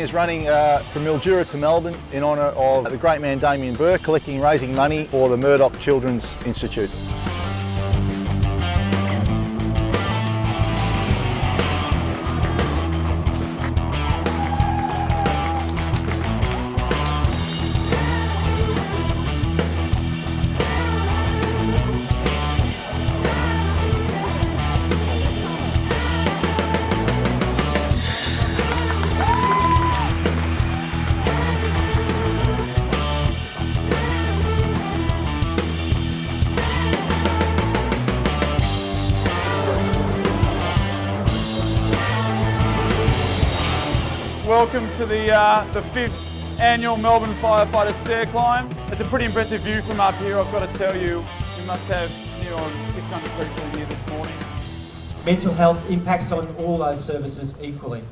is running from Mildura to Melbourne in honour of the great man Damien Burke, raising money for the Murdoch Children's Institute. Welcome to the 5th annual Melbourne Firefighter Stair climb. It's a pretty impressive view from up here, I've got to tell you. We must have near on 600 people in here this morning. Mental health impacts on all those services equally.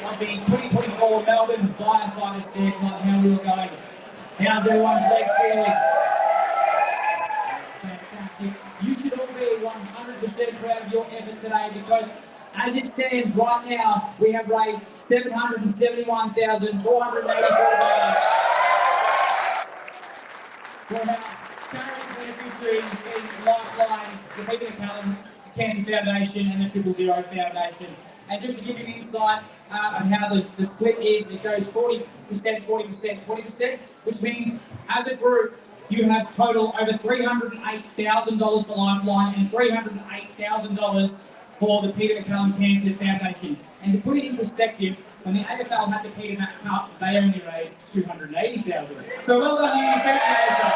of the 2024 Melbourne Firefighter Stair Club. How are we all going? How's everyone's legs feeling? Fantastic. You should all be 100% proud of your efforts today, because as it stands right now, we have raised $771,484 for our charity beneficiaries being Lifeline, the Peter McCallum Cancer Foundation and the 000 Foundation. And just to give you an insight on how the split is, it goes 40%, 40%, 40%, which means as a group, you have total over $308,000 for Lifeline and $308,000 for the Peter McCallum Cancer Foundation. And to put it in perspective, when the AFL had the Peter Mac Cup, they only raised $280,000. So well done, you. Thank you, AFL.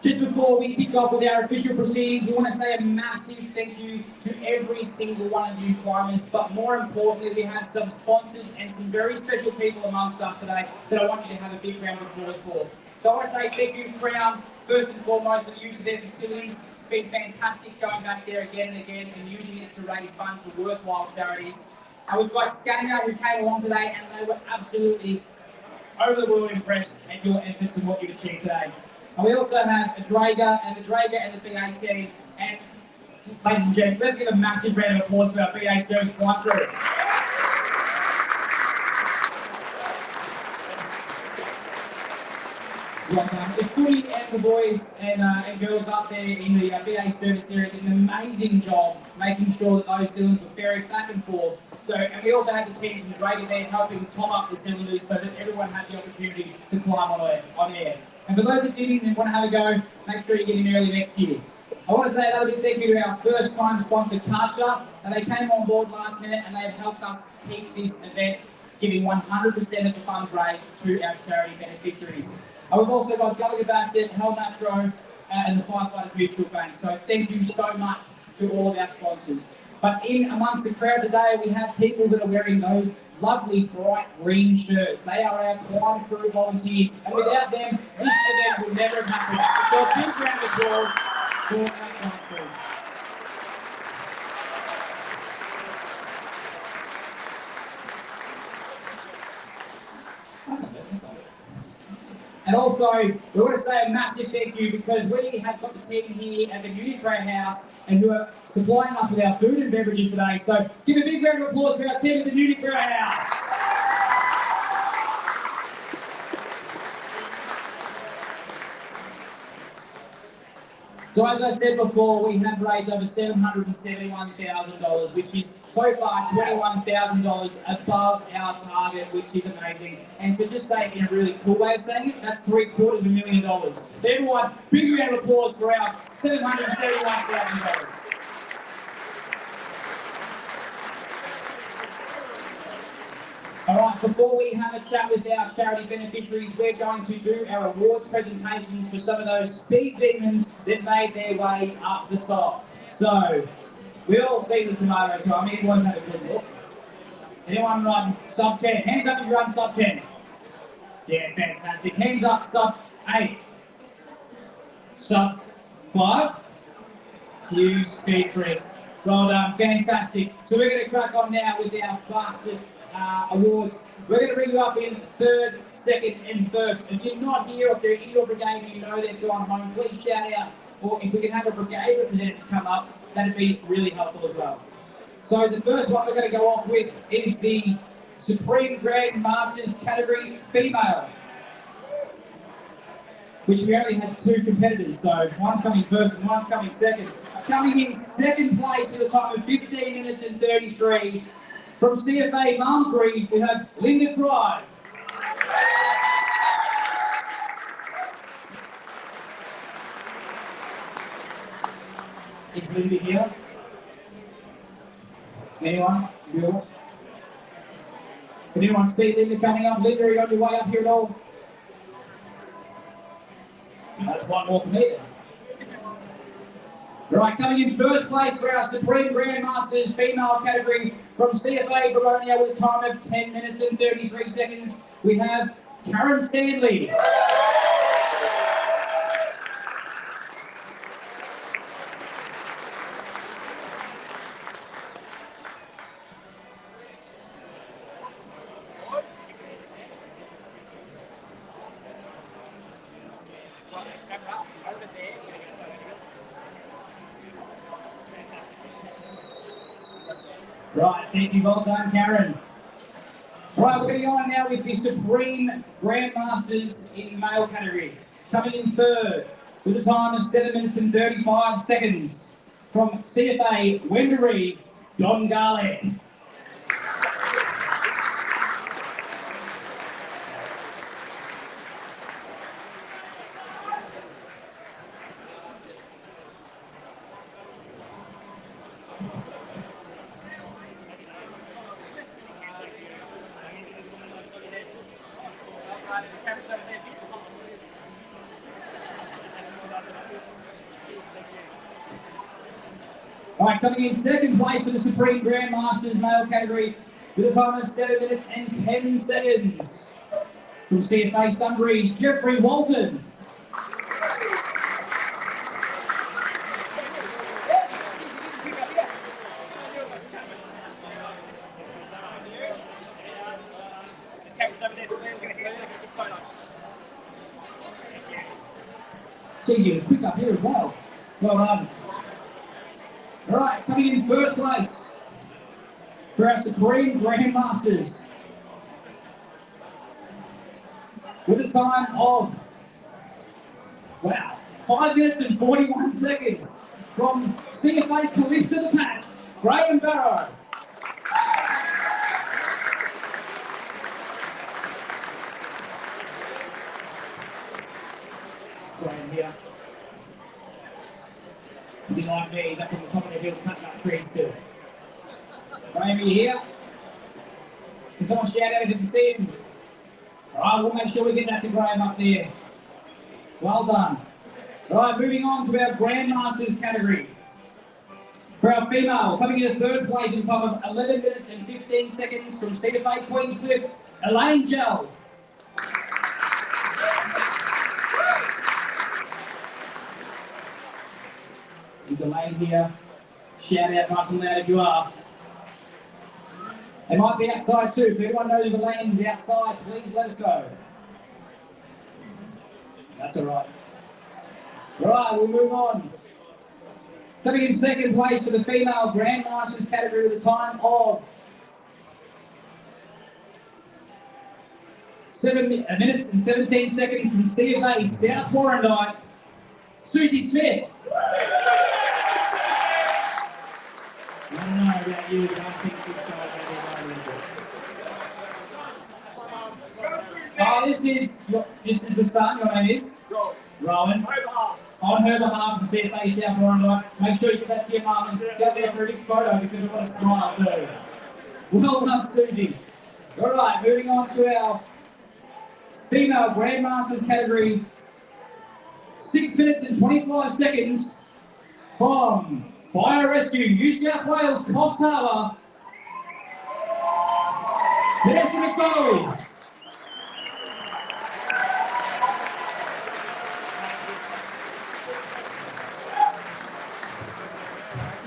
Just before we kick off with our official proceedings, we want to say a massive thank you to every single one of you climbers, but more importantly, we have some sponsors and some very special people amongst us today that I want you to have a big round of applause for. So I want to say thank you to Crown, first and foremost, for the use of their facilities. It's been fantastic going back there again and again and using it to raise funds for worthwhile charities. And we've got Scania who came along today, and they were absolutely over the world impressed at your efforts and what you've achieved today. And we also have the Draeger and the BA team. And ladies and gents, let's give a massive round of applause to our BA service flight crew. Well done. The footy and the boys and girls up there in the BA service area did an amazing job making sure that those cylinders were ferried back and forth. And we also had the team from Draeger there helping tom up the cylinders so that everyone had the opportunity to climb on air. And for those that didn't and want to have a go, make sure you get in early next year. I want to say another big thank you to our first time sponsor, Karcher, and they came on board last minute and they've helped us keep this event, giving 100% of the funds raised to our charity beneficiaries. And we've also got Gallagher Bassett, Hell Natro, and the Firefighter Mutual Bank. So thank you so much to all of our sponsors. But in amongst the crowd today, we have people that are wearing those lovely bright green shirts. They are our climb crew volunteers, and without them, this event would never have happened. So a big round of applause for our climb crew. And also, we want to say a massive thank you because we have got the team here at the Munich Brauhaus and who are supplying us with our food and beverages today. So give a big round of applause for our team at the Munich Brauhaus. So as I said before, we have raised over $771,000, which is so far $21,000 above our target, which is amazing. And to just say it in a really cool way of saying it, that's $750,000. So everyone, big round of applause for our $771,000. All right, before we have a chat with our charity beneficiaries, we're going to do our awards presentations for some of those speed demons that made their way up the top. So, we all see the tomato time. Everyone's had a good look. Anyone run sub 10? Hands up if you run sub 10. Yeah, fantastic. Hands up, sub 8. Sub 5. You speed freaks. Well done, fantastic. So we're going to crack on now with our fastest awards. We're going to bring you up in third, second and first. If you're not here, or if they're in your brigade and you know they've gone home, please shout out. Or if we can have a brigade representative come up, that'd be really helpful as well. So the first one we're going to go off with is the Supreme Grand Masters category female, which we only had 2 competitors, so one's coming first and one's coming second. Coming in second place with a time of 15 minutes and 33. From CFA Malmesbury, we have Linda Crive. Is Linda here? Anyone? Bill? Can anyone see Linda coming up? Linda, are you on your way up here at all? That's one more for me then. Right, coming in first place for our Supreme Grandmasters female category from CFA Baronia with a time of 10 minutes and 33 seconds, we have Karen Stanley. Right, thank you. Well done, Karen. Right, we're going to go on now with the Supreme Grandmasters in male category. Coming in third with a time of 7 minutes and 35 seconds from CFA Wendouree, Don Garlick. All right, coming in second place for the Supreme Grandmasters male category with a time of 7 minutes and 10 seconds from CFA Sunbury, Jeffrey Walton. Gee, you was quick up here as well. Well done. All right, coming in first place for our Supreme Grandmasters with a time of, 5 minutes and 41 seconds from CFA Callista the Patch, Graham Barrow. Graham here. If you like me, he's up on the top of the hill cutting up trees too. Graham, are you here? Can someone shout out if you can see him? Alright, we'll make sure we get that to Graham up there. Well done. Alright, moving on to our Grandmasters category. For our female, coming in at third place in time of 11 minutes and 15 seconds from CFA Queenscliff, Elaine Gell. There's Elaine here. Shout out nice and loud if you are. They might be outside too. If anyone knows if Elaine's outside, please let us know. That's all right. All right, we'll move on. Coming in second place for the female Grandmasters category with a time of 7 minutes and 17 seconds from CFA South Warrandyte, Susie Smith. I don't know about you, but I think this guy's going to be this is the son. Your name is? Rowan. On her behalf of CFA South Warrandyte, make sure you give that to your mum and go there for a big photo because I want to smile too. Well done, Susie. All right, moving on to our female Grandmasters category. 6 minutes and 25 seconds from Fire Rescue, New South Wales, Coffs Harbour, Vanessa McDonald.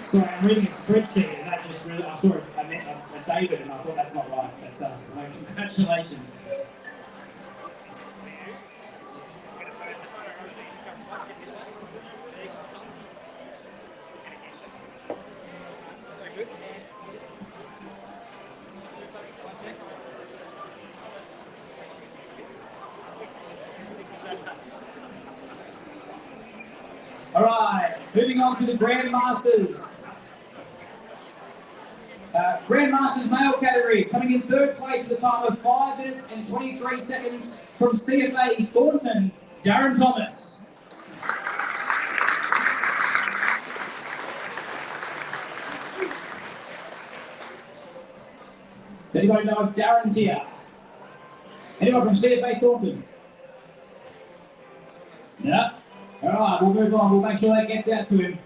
Sorry, I'm reading a spreadsheet and that just really, I saw a David and I thought that's not right. That's congratulations. All right, moving on to the Grandmasters. Grandmasters male category, coming in third place with a time of 5 minutes and 23 seconds from CFA Thornton, Darren Thomas. Does anybody know if Darren's here? Anyone from CFA Thornton? Yeah. All right, we'll move on. We'll make sure that gets out to him.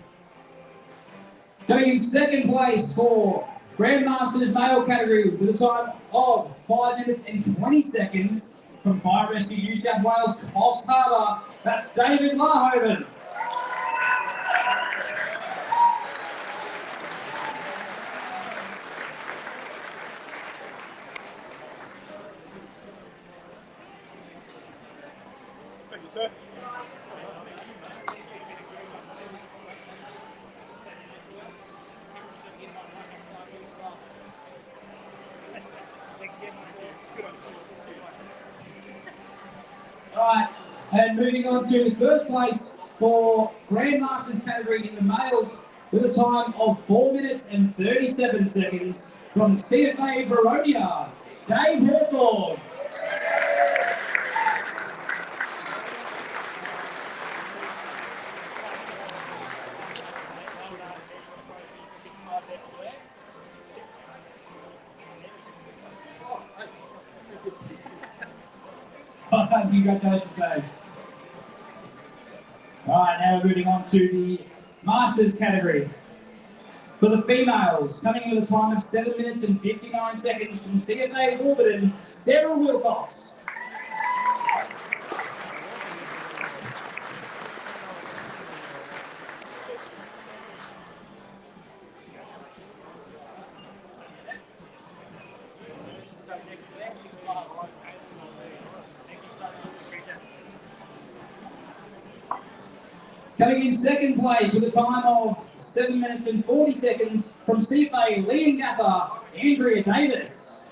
Coming in second place for Grandmasters male category with a time of 5 minutes and 20 seconds from Fire Rescue New South Wales, Coffs Harbour. That's David Larhoven. Thank you, sir. Right, and moving on to the first place for Grandmasters category in the males with a time of 4 minutes and 37 seconds from CFA Baronia, Dave Hawthorne. Congratulations, Dave. Alright, now we're moving on to the Masters category. For the females, coming in with a time of 7 minutes and 59 seconds from CFA Warburton, Sarah Wilcox. Coming in second place with a time of 7 minutes and 40 seconds from CFA Lee Gaffer, Andrea Davis.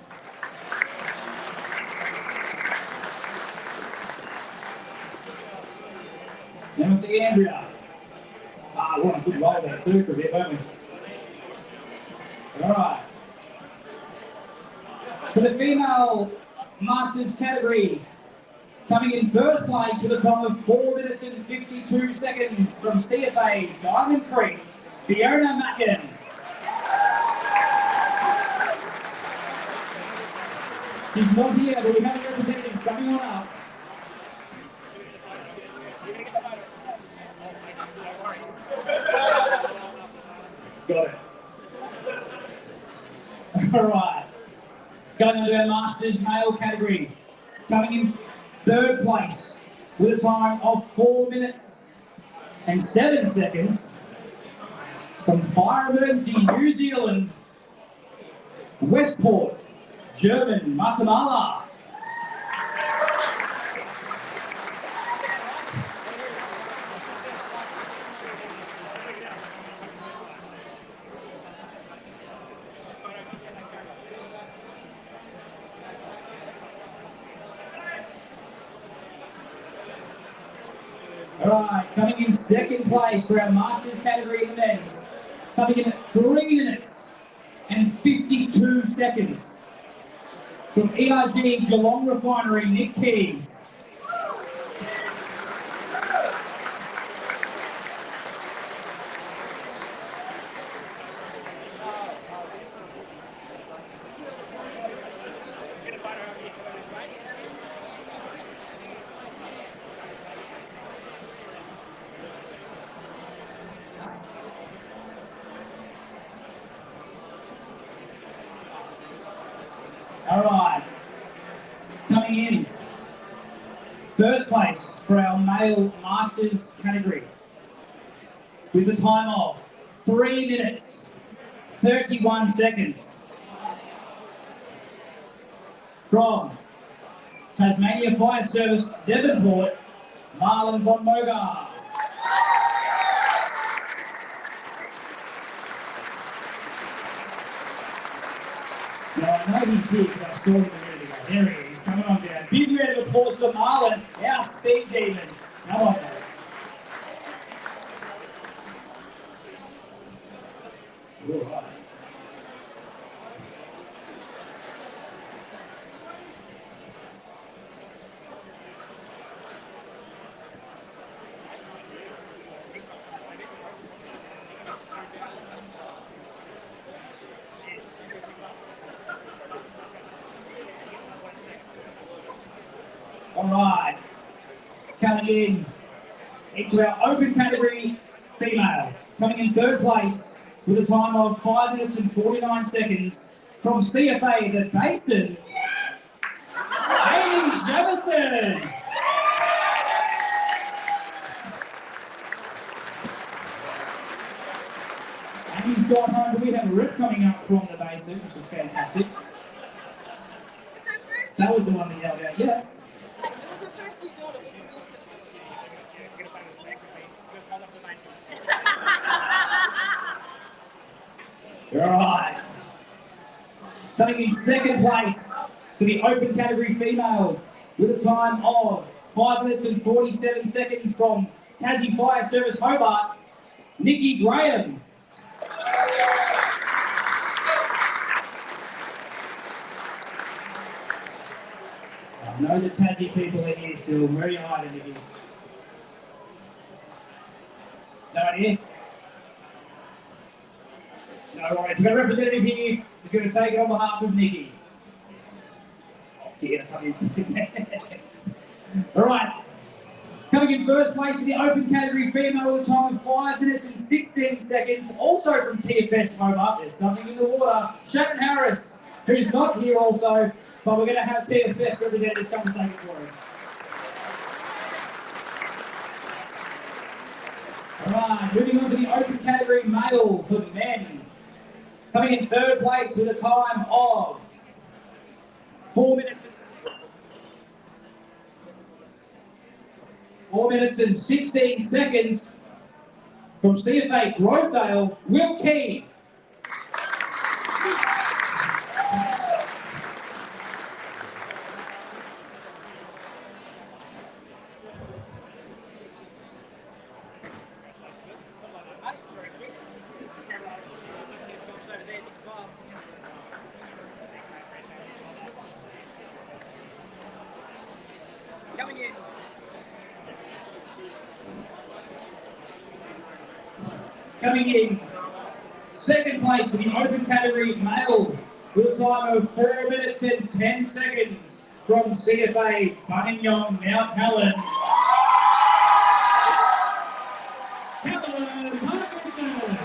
Now we'll see Andrea. What a good roll there too for a bit, haven't we? Alright. For the female Masters category, coming in first place with a time of 4 minutes and 52 seconds from CFA Diamond Creek, Fiona Mackin. She's not here, but we have a representative coming on up. Got it. Alright. Going on to our Masters male category. Coming in third place with a time of 4 minutes and 7 seconds from Fire Emergency New Zealand, Westport, German, Matamala. Alright, coming in second place for our Masters category in the men's. Coming in at 3 minutes and 52 seconds from ERG Geelong Refinery, Nick Keys. Alright, coming in first place for our male Masters category with a time of 3 minutes 31 seconds from Tasmania Fire Service Devonport, Marlon von Mogar. Now I know he's here because I saw him a minute ago. There he is, coming on down. Big round of applause for Marlon, our speed demon. Come on, mate. All right. Alright, coming in into our open category female, coming in third place with a time of 5 minutes and 49 seconds from CFA The Basin, Amy Jefferson. Amy's gone home, but we have a rip coming up from The Basin, which is fantastic. That was the one that yelled out, yes. Alright. Coming in second place for the open category female with a time of 5 minutes and 47 seconds from Tassie Fire Service Hobart, Nikki Graham. I know the Tassie people are here still. Where are you hiding, Nikki? No idea? No worries. We've got a representative here who's going to take it on behalf of Nikki. All right. Coming in first place in the open category female with a time of 5 minutes and 16 seconds, also from TFS Hobart. There's something in the water. Shannon Harris, who's not here also, but we're going to have TFS representatives come and take it for us. All right, moving on to the open category male for men. Coming in third place with a time of 4 minutes and 16 seconds from CFA Grovedale, Will Key. Coming in second place for the open category male with a time of 4 minutes and 10 seconds from CFA Buninyong Mount Helen. Helen Parkinson.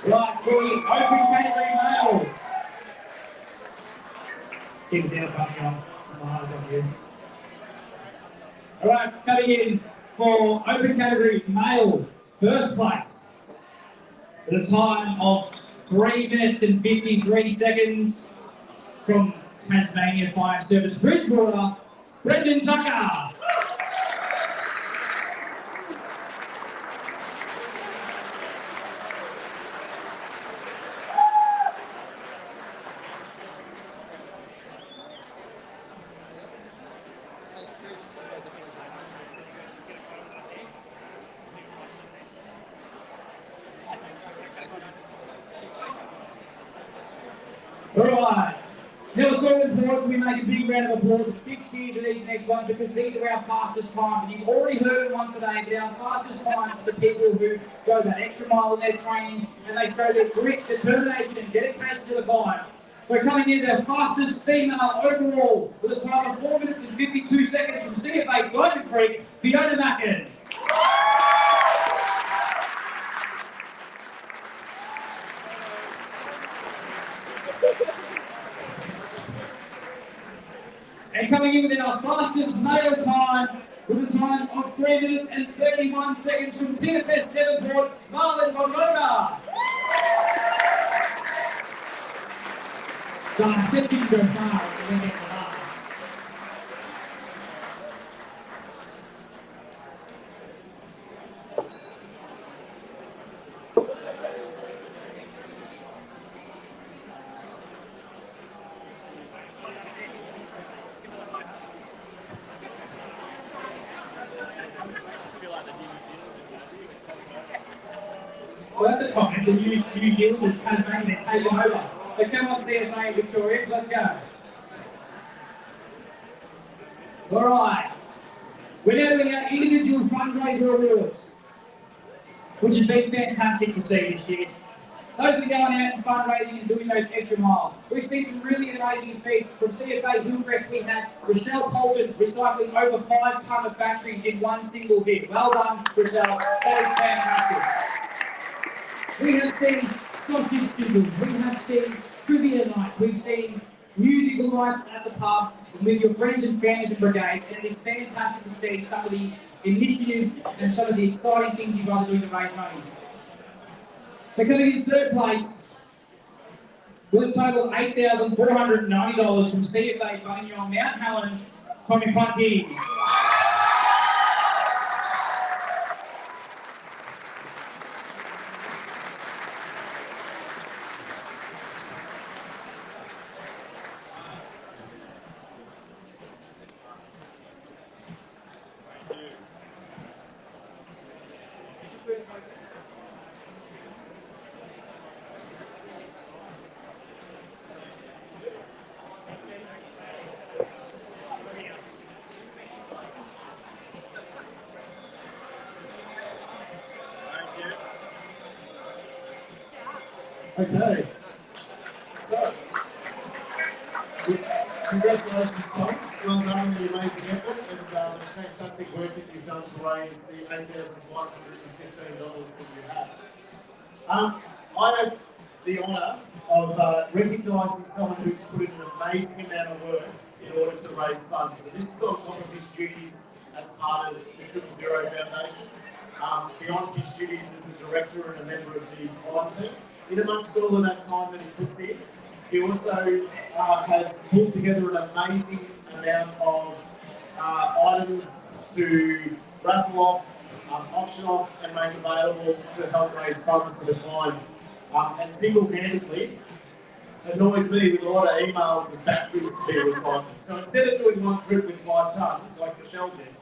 Right, for the open category males. Keep it down, Buninyong. My eyes on you. All right, coming in for open category male, first place, with a time of 3 minutes and 53 seconds from Tasmania Fire Service Bridgewater, Brendan Tucker. Alright, now it's very important we make a big round of applause to fix here to these next ones because these are our fastest times. You've already heard them once today, but our fastest times are the people who go that extra mile in their training and they show their grit, determination and dedication to the climb. So coming in their fastest female overall with a time of 4 minutes and 52 seconds from CFA Golden Creek, Fiona Mackin. And coming in with our fastest male time with a time of 3 minutes and 31 seconds from TFS Devonport, Marlon Monroga. I said you go far when you get to that. Well, that's a comment. The New Zealanders, Tasmania, they're taking over. So come on, CFA Victorians, let's go. All right. We're now doing our individual fundraiser awards, which has been fantastic to see this year. Those are going out and fundraising and doing those extra miles. We've seen some really amazing feats from CFA Hillcrest. We had Rochelle Colton recycling over 5 tonnes of batteries in one single bid. Well done, Rochelle. That is fantastic. We have seen sausage sizzles, we have seen trivia nights, we've seen musical nights at the pub with your friends and family and brigade, and it is fantastic to see some of the initiative and some of the exciting things you guys are doing to raise money. But coming in third place, with a total of $8,490 from CFA Buninyong Mount Helen, Tommy Punty. Okay. So, congratulations, Tom. Well done on the amazing effort and the fantastic work that you've done to raise the $8,115 that you have. I have the honour of recognising someone who's put in an amazing amount of work in order to raise funds. So this is on top of his duties as part of the 000 Foundation. Beyond his duties as a director and a member of the bond team, in amongst all of that time that he puts in, he also has pulled together an amazing amount of items to raffle off, auction off and make available to help raise funds for the climb. And single-handedly annoyed me with a lot of emails as batteries to be recycled. So instead of doing one trip with 5 tonne, like Michelle did,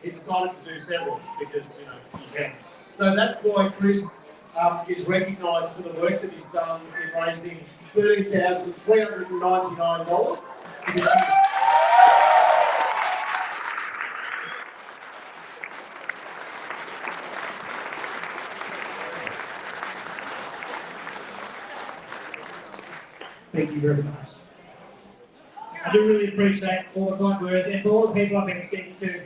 he decided to do several because, you know, he can. So that's why Chris is recognised for the work that he's done in raising $13,399 for this year. Thank you very much. I do really appreciate all the kind words and for all the people I've been speaking to.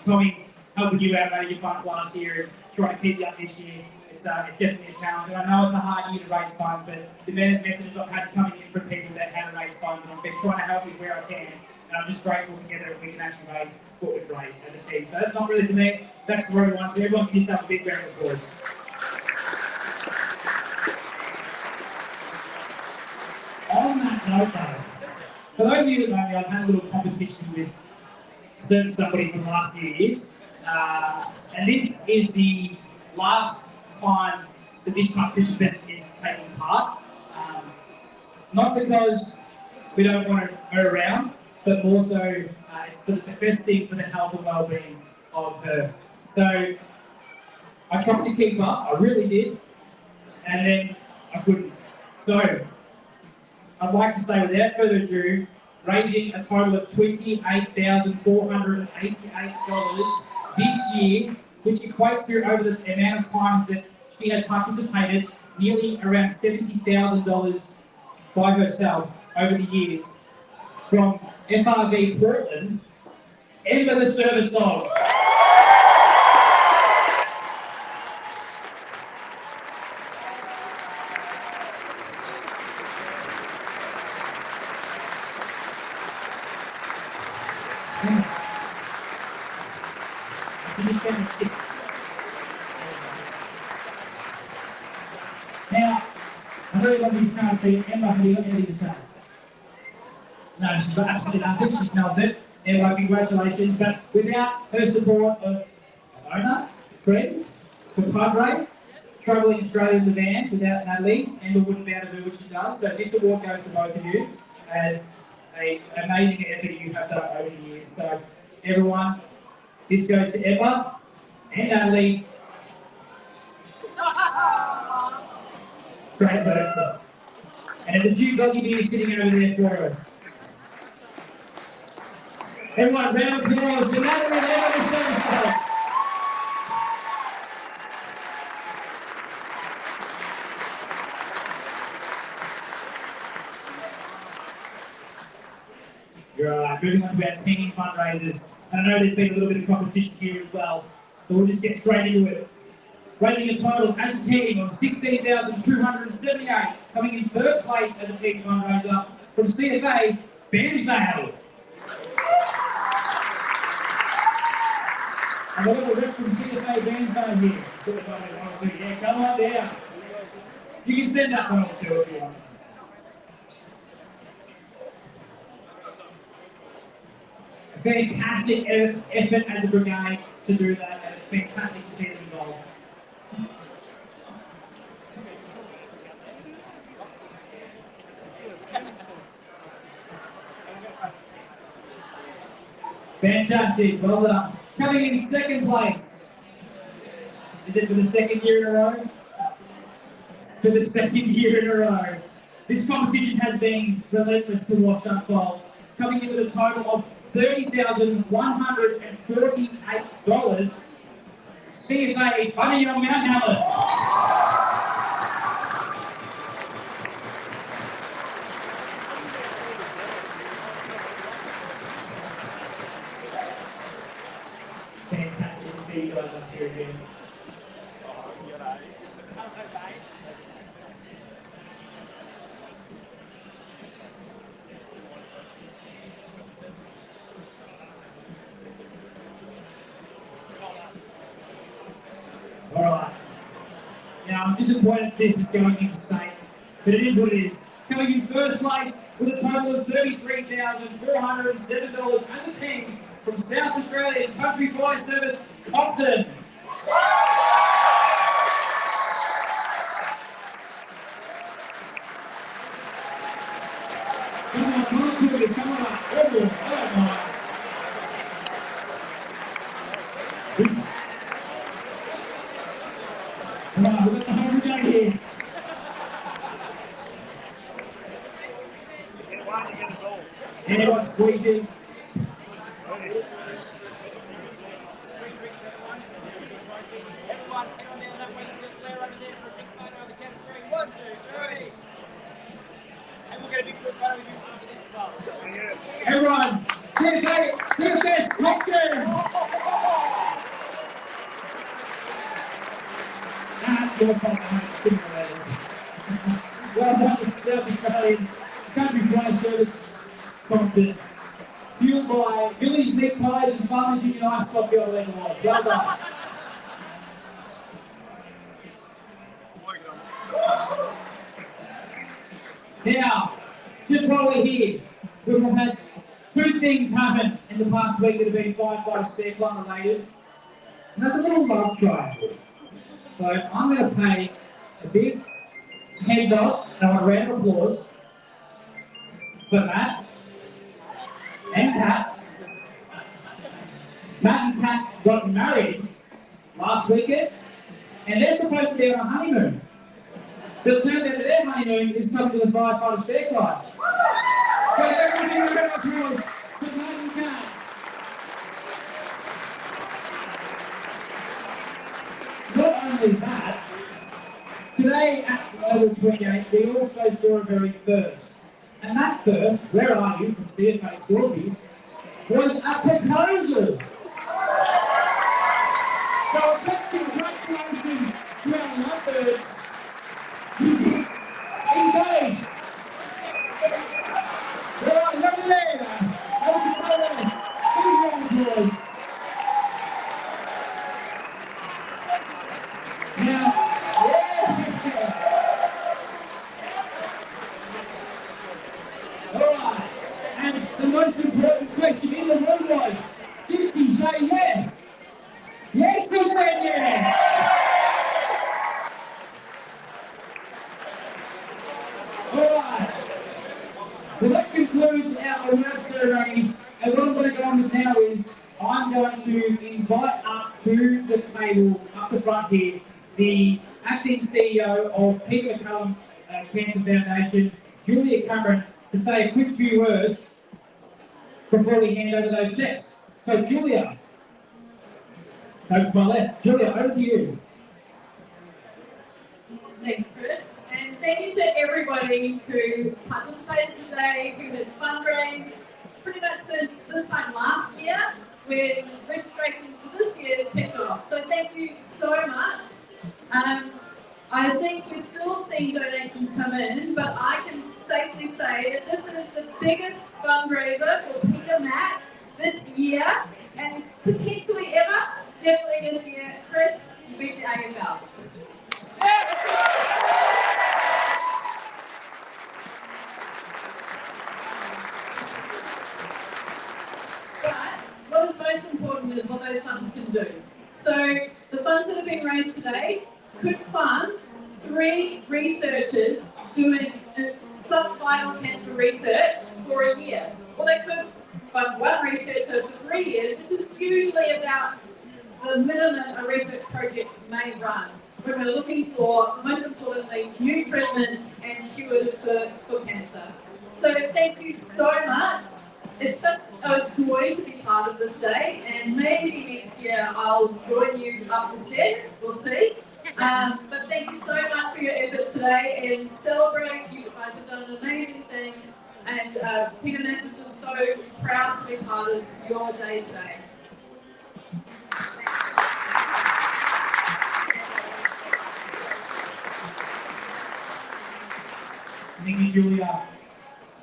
Tommy, helping you out manage your funds last year and trying to keep you up this year. It's definitely a challenge. And I know it's a hard year to raise funds, but the messages I've had coming in from people that how to raise funds, and I've been trying to help you where I can. And I'm just grateful together that we can actually raise what we've raised as a team. So that's not really for me, that's for everyone. So everyone give yourself a big round of applause. On that note though, for those of you that know me, I've had a little competition with certain somebody from the last few years. And this is the last time that this participant is taking part. Not because we don't want to go around, but more so it's for the best thing for the health and well-being of her. So I tried to keep up, I really did, and then I couldn't. So I'd like to say without further ado, raising a total of $28,488 this year, which equates to over the amount of times that she has participated, nearly around $70,000 by herself over the years. From FRV Portland, Emma the Service Dog. Now, I know everybody's trying to say, Emma, have you got anything to say? No, she's got absolutely nothing, she's nailed it. Emma, congratulations. But without her support of owner, friend, compadre, travelling Australia in the van, without Natalie, Emma wouldn't be able to do what she does. So this award goes to both of you as an amazing effort you have done over the years. So everyone, this goes to Emma and Natalie. Great work. And there's a few doggy beers sitting over there for her. Everyone, round of applause to Natalie and Emma the Service Dog. You're all right. Moving on to our team fundraisers. And I know there's been a little bit of competition here as well, so we'll just get straight into it. Raising a total as a team of $16,278, coming in third place as a team fundraiser from CFA Bairnsdale. And we've got a rep from CFA Bairnsdale here. Yeah, come on down. You can send that one off too if you want. A fantastic effort as a brigade to do that, and it's fantastic to see them involved. Fantastic, well done. Coming in second place. Is it for the second year in a row? For the second year in a row. This competition has been relentless to watch unfold. Coming in with a total of $30,148. CFA Bunny Young Mountain Hamlet. Fantastic to see you guys up here again. Alright. Now I'm disappointed this is going into state, but it is what it is. Coming in first place with a total of $33,407 as a team from South Australian Country Fire Service, Compton. Come on, two of you, come on. Come on, we've got the whole day here. Everyone's squeezing. Everyone, CFS, Compton! That's your fault, well done to South Australian Country Fire Service, Compton. Fueled by Billy's Meat Pies and Farmers Union Ice Coffee all over the world. Well done. Now, just while we're here, we've had two things happen in the past week that have been Firefighter Stair Climb related. And that's a little love triangle. So I'm going to pay a big head nod and I want a round of applause for Matt and Pat. Matt and Pat got married last weekend and they're supposed to be on a honeymoon. But it turns out that their honeymoon is coming to the Firefighter Stair Climb. So everybody give a round of applause to Matt and Pat. Not only that, today at Level 28 we also saw a very first. And that first, where are you, from CFA Scorby, was a proposal. So a big congratulations to our lovebirds. Engaged. Alright, lovely there. Have a good day. Big round of applause. Now, alright, and the most important question in the room was, did she say yes? Yes, she said yes! Alright, well that concludes our award ceremonies, and what I'm going to go on with now is, I'm going to invite up to the table, up the front here, the acting CEO of Peter McCullum Cancer Foundation, Julia Cameron, to say a quick few words before we hand over those checks. So Julia, over to my left. Julia, over to you. Thanks, Chris. And thank you to everybody who participated today, who has fundraised pretty much since this time last year, when registrations for this year kicked off. So thank you so much. I think we're still seeing donations come in, but I can safely say that this is the biggest fundraiser for Peter Matt this year, and potentially ever, definitely this year. Chris, you beat the AFL. looking at what those funds can do. So the funds that have been raised today could fund 3 researchers doing subspinal cancer research for a year. Or they could fund 1 researcher for 3 years, which is usually about the minimum a research project may run when we're looking for, most importantly, new treatments and cures for cancer. So thank you so much. It's such a joy to be part of this day, and maybe next year I'll join you up the steps, we'll see. But thank you so much for your efforts today, and celebrate. You guys have done an amazing thing, and Peter Mac is just so proud to be part of your day today. Thank you, Julia.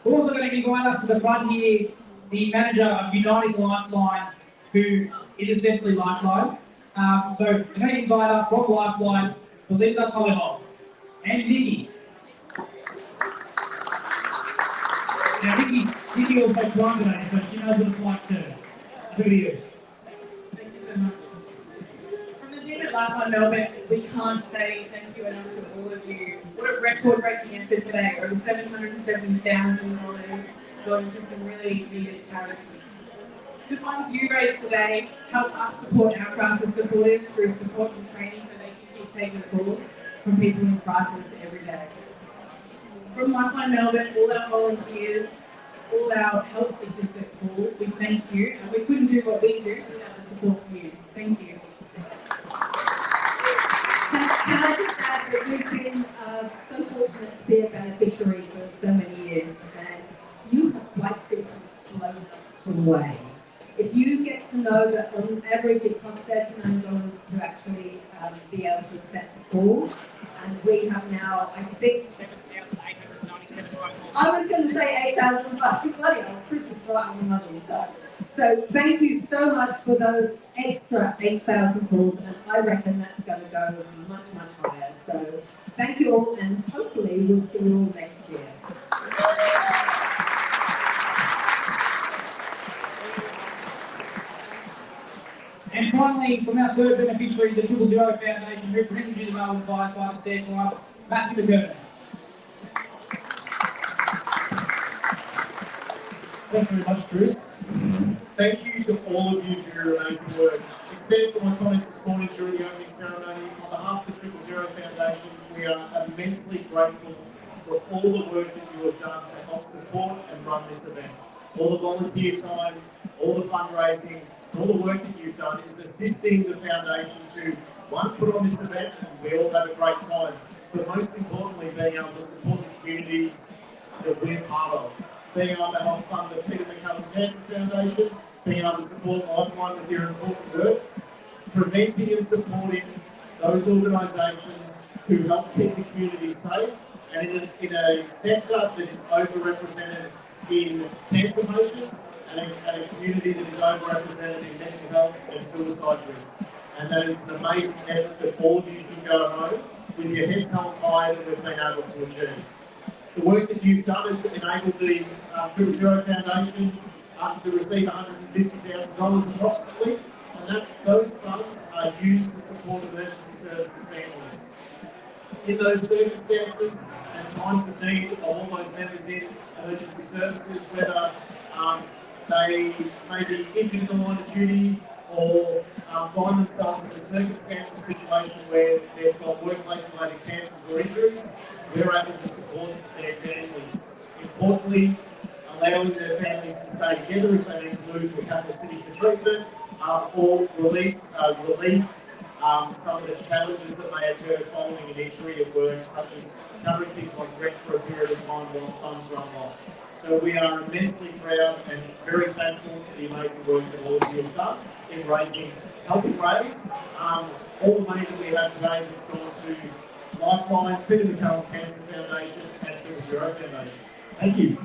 We're also going to invite up to the front here the manager of United Lifeline, who is essentially Lifeline. So we're going to invite up from Lifeline, Belinda Collingwood and Nikki. Now, Nikki also climbed today, so she knows what it's like too. Who are you? Thank you so much. From the team at Lifeline Melbourne, we can't say thank you enough to all of you. What a record-breaking effort today, over $770,000 going to some really needed charities. The funds you raise today help us support our crisis supporters through support and training so they can keep taking calls from people in crisis every day. From Lifeline Melbourne, all our volunteers, all our help seekers that call, we thank you, and we couldn't do what we do without the support from you. Thank you. Can I just add that we've been so fortunate to be a beneficiary for so many years, and you have quite simply blown us away. If you get to know that on average it costs $39 to actually be able to accept a call, and we have now, I think, I was going to say 8,000, but bloody hell, Chris is right on the money. So thank you so much for those extra 8,000 calls, and I reckon that's going to go much, much higher. So thank you all, and hopefully we'll see you all next year. And finally, from our third beneficiary, the 000 Foundation, who brings you the Melbourne Firefighter Stair Climb, Matthew McGurn. Thanks very much, Chris. Thank you to all of you for your amazing work. Except for my comments this morning during the opening ceremony, on behalf of the 000 Foundation, we are immensely grateful for all the work that you have done to help support and run this event. All the volunteer time, all the fundraising, all the work that you've done is assisting the foundation to, one, put on this event and we all have a great time, but most importantly, being able to support the communities that we're part of. Being able to help fund the Peter McCallum Cancer Foundation, being able to support Lifeline with their important work, preventing and supporting those organisations who help keep the community safe, and in a sector that is overrepresented in cancer patients, and a community that is overrepresented in mental health and suicide risks. And that is an amazing effort that all of you should go home with your heads held high that we've been able to achieve. The work that you've done has enabled the 000 Foundation to receive $150,000 approximately, and those funds are used to support emergency services families. In those circumstances and times of need of all those members in emergency services, whether they may be injured in the line of duty or find themselves in a circumstance or situation where they've got workplace-related cancers or injuries, we're able to support their families. Importantly, allowing their families to stay together if they need to move to a capital city for treatment, or relieve some of the challenges that may occur following an injury at work, such as covering things like rent for a period of time whilst funds run low. So we are immensely proud and very thankful for the amazing work that all of you have done in helping raise all the money that we have today that's gone to Lifeline, Peter McCallum Cancer Foundation, and 000 Foundation. Thank you.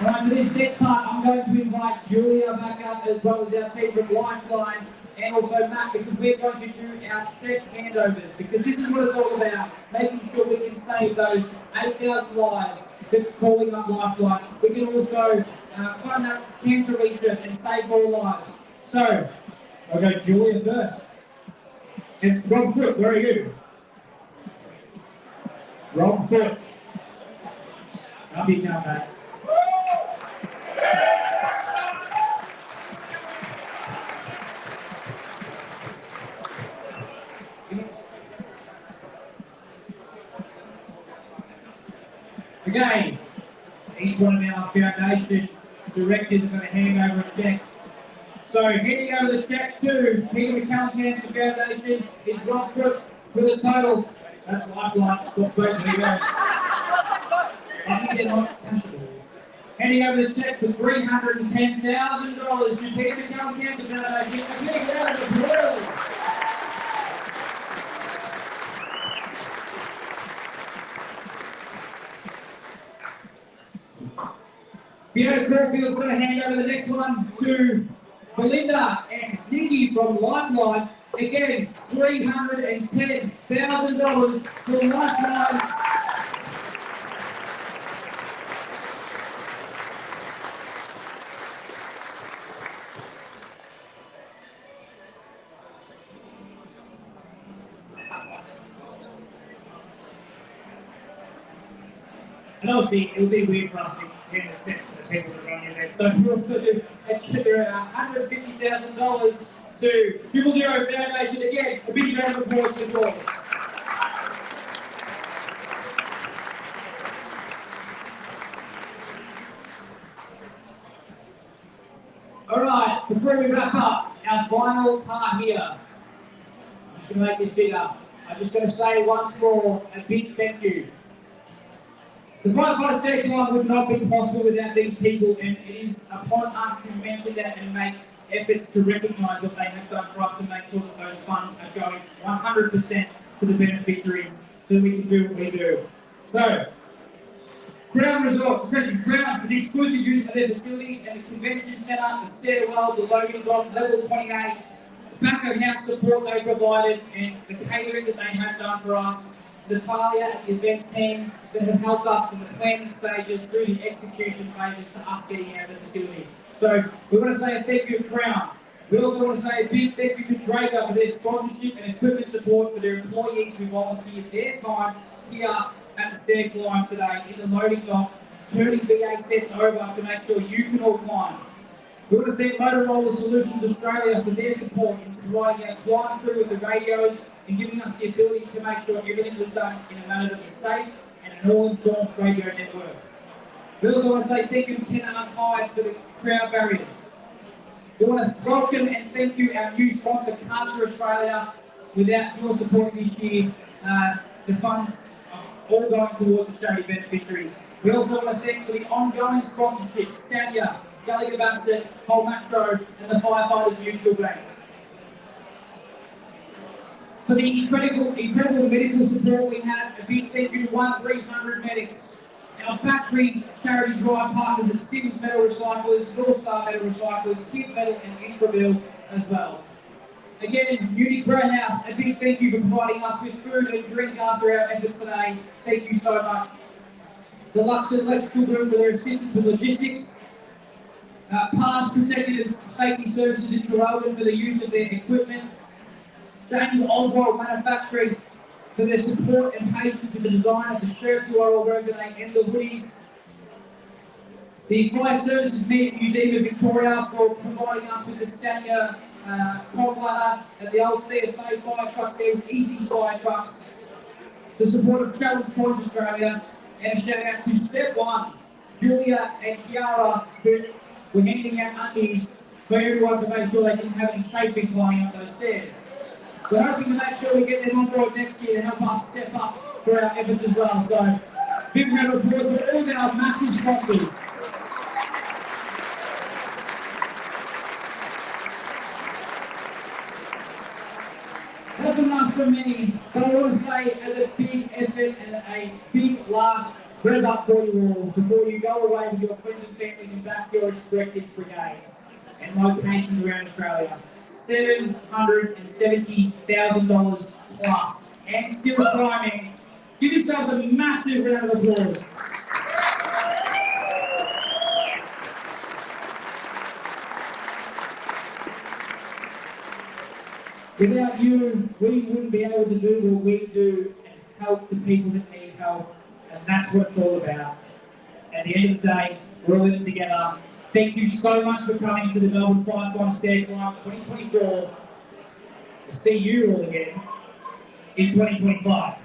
Right, for this next part, I'm going to invite Julia back up, as well as our team from Lifeline, and also Matt, because we're going to do our check handovers, because this is what it's all about, making sure we can save those 8,000 lives calling up Lifeline. We can also fund up cancer research and save more lives. So, I'll go Julia first. And Rob Foot, where are you? Rob Foot. Up you come, mate. Again, each one of our foundation directors are going to hand over a cheque. So handing over the cheque to Peter McCallum Cancer Foundation is Rob Foot with a total. That's Lifeline. There you go. I think they're not cashable. Handing over the cheque for $310,000 to Peter McCallum Cancer Foundation. A big round of applause. Fiona Caulfield's going to hand over the next one to Belinda and Nikki from Lifeline. Again, $310,000 for Lifeline. And obviously, it would be weird for us to hand the check to the people that run the event. So we also do $150,000 to 000 Foundation. Again, a big round of applause for all. All right, before we wrap up our final part here, I'm just going to make this bigger. I'm just going to say once more a big thank you. The Firefighter Stair Climb would not be possible without these people, and it is upon us to mention that and make efforts to recognise what they have done for us to make sure that those funds are going 100% to the beneficiaries so that we can do what we do. So, Crown Resorts, especially Crown, for the exclusive use of their facilities and the convention centre, the stairwell, the loading dock, level 28, the back of house support they provided, and the catering that they have done for us. Natalia and the events team that have helped us from the planning stages through the execution phases to us getting out of the facility. So we want to say a thank you to Crown. We also want to say a big thank you to Draco for their sponsorship and equipment support for their employees who volunteered their time here at the stair climb today in the loading dock, turning VA sets over to make sure you can all climb. We want to thank Motorola Solutions Australia for their support in providing our flying crew with the radios and giving us the ability to make sure everything was done in a manner that was safe and an all-informed radio network. We also want to say thank you to Ken Arndt for the crowd barriers. We want to welcome and thank you our new sponsor, Cancer Australia. Without your support this year, the funds are all going towards the charity beneficiaries. We also want to thank for the ongoing sponsorship, Stadia, Gallagher Bassett, Cole Matro, and the Firefighters Mutual Bank. For the incredible medical support we have, a big thank you to 1300 Medics, our battery charity drive partners at Sims Metal Recyclers, North Star Metal Recyclers, Kid Metal and Infrabil as well. Again, Munich Brauhaus, a big thank you for providing us with food and drink after our efforts today. Thank you so much. The Luxon Electrical Group for their assistance with logistics. Past Protective and Safety Services in Traralgon for the use of their equipment. James Oswald Manufacturing for their support and patience with the design of the shirts you are all wearing today and the hoodies. The Fire Services Museum of Victoria for providing us with the Scania cold ladder and the old CFA fire trucks there with EC fire trucks. The support of Challenge Point Australia, and a shout out to Step 1, Julia and Kiara, who were handing out undies for everyone to make sure they didn't have any chafing flying up those stairs. We're hoping to make sure we get them on board next year to help us step up for our efforts as well. So, big round of applause for all of our massive sponsors. That's enough from me, but I want to say as a big effort and a big last rev up for you all before you go away with your friends and families and back to your respective brigades and locations around Australia. $770,000 plus and still climbing. Give yourselves a massive round of applause. Without you, we wouldn't be able to do what we do and help the people that need help, and that's what it's all about. At the end of the day, we're all in it together. Thank you so much for coming to the Melbourne Firefighter Stair Climb 2024. We'll see you all again in 2025.